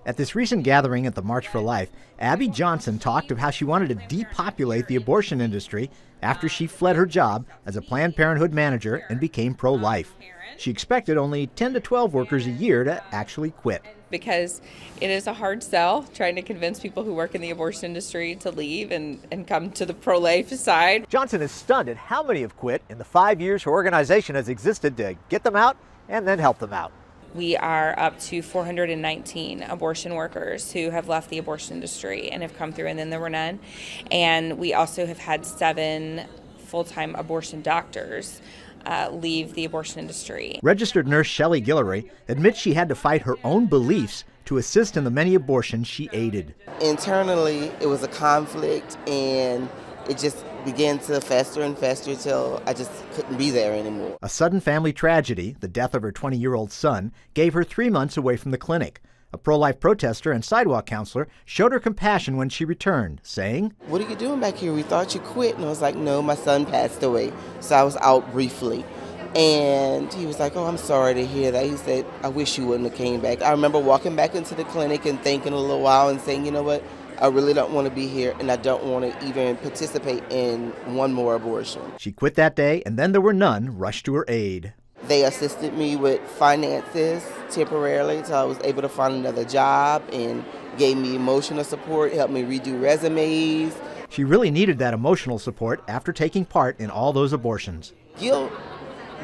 At this recent gathering at the March for Life, Abby Johnson talked of how she wanted to depopulate the abortion industry after she fled her job as a Planned Parenthood manager and became pro-life. She expected only 10 to 12 workers a year to actually quit. Because it is a hard sell trying to convince people who work in the abortion industry to leave and come to the pro-life side. Johnson is stunned at how many have quit in the 5 years her organization has existed to get them out and then help them out. We are up to 419 abortion workers who have left the abortion industry and have come through, and then there were none. And we also have had 7 full-time abortion doctors leave the abortion industry. Registered nurse Shelley Guillory admits she had to fight her own beliefs to assist in the many abortions she aided. Internally, it was a conflict, and it just began to fester and fester till I just couldn't be there anymore. A sudden family tragedy, the death of her 20-year-old son, gave her 3 months away from the clinic. A pro-life protester and sidewalk counselor showed her compassion when she returned, saying, "What are you doing back here? We thought you quit." And I was like, "No, my son passed away." So I was out briefly. And he was like, "Oh, I'm sorry to hear that." He said, "I wish you wouldn't have came back." I remember walking back into the clinic and thinking a little while and saying, "You know what? I really don't want to be here, and I don't want to even participate in one more abortion." She quit that day, and then there were none rushed to her aid. They assisted me with finances temporarily until I was able to find another job, and gave me emotional support, helped me redo resumes. She really needed that emotional support after taking part in all those abortions. Guilt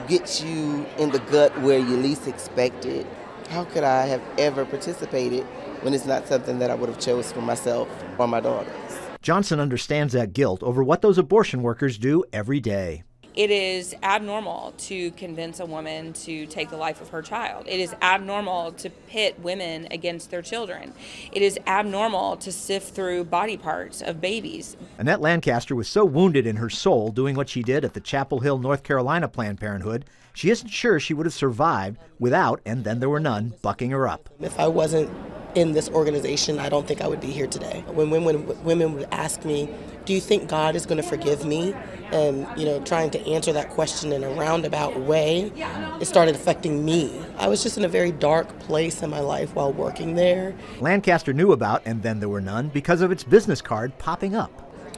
gets you in the gut where you least expect it. How could I have ever participated when it's not something that I would have chose for myself or my daughters? Johnson understands that guilt over what those abortion workers do every day. It is abnormal to convince a woman to take the life of her child. It is abnormal to pit women against their children. It is abnormal to sift through body parts of babies. Annette Lancaster was so wounded in her soul doing what she did at the Chapel Hill, North Carolina Planned Parenthood, she isn't sure she would have survived without, and then there were none, bucking her up. If I wasn't in this organization, I don't think I would be here today. When women would ask me, "Do you think God is going to forgive me?" and trying to answer that question in a roundabout way, it started affecting me. I was just in a very dark place in my life while working there. Lancaster knew about "And Then There Were None" because of its business card popping up.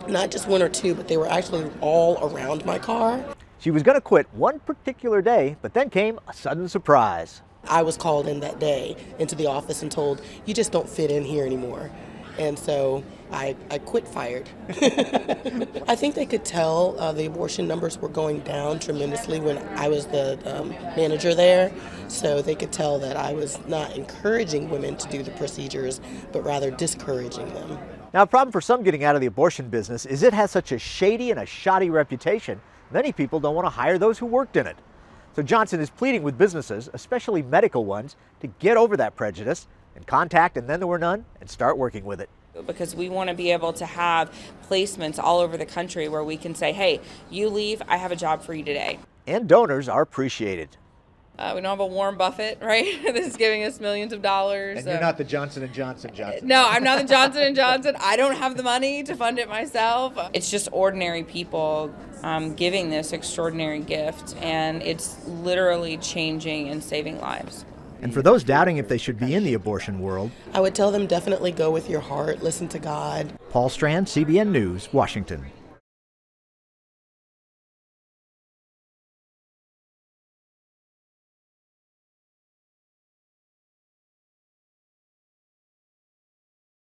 Not just 1 or 2, but they were actually all around my car. She was going to quit one particular day, but then came a sudden surprise. I was called in that day into the office and told, "You just don't fit in here anymore." And so I quit fired. I think they could tell the abortion numbers were going down tremendously when I was the manager there. So they could tell that I was not encouraging women to do the procedures, but rather discouraging them. Now, a problem for some getting out of the abortion business is it has such a shady and a shoddy reputation, many people don't want to hire those who worked in it. So Johnson is pleading with businesses, especially medical ones, to get over that prejudice and contact "And Then There Were None" and start working with it. Because we want to be able to have placements all over the country where we can say, "Hey, you leave, I have a job for you today." And donors are appreciated. We don't have a Warren Buffett, right, that's giving us millions of dollars. And you're not the Johnson & Johnson. No, I'm not the Johnson & Johnson. I don't have the money to fund it myself. It's just ordinary people giving this extraordinary gift, and it's literally changing and saving lives. And for those doubting if they should be in the abortion world, I would tell them definitely go with your heart, listen to God. Paul Strand, CBN News, Washington.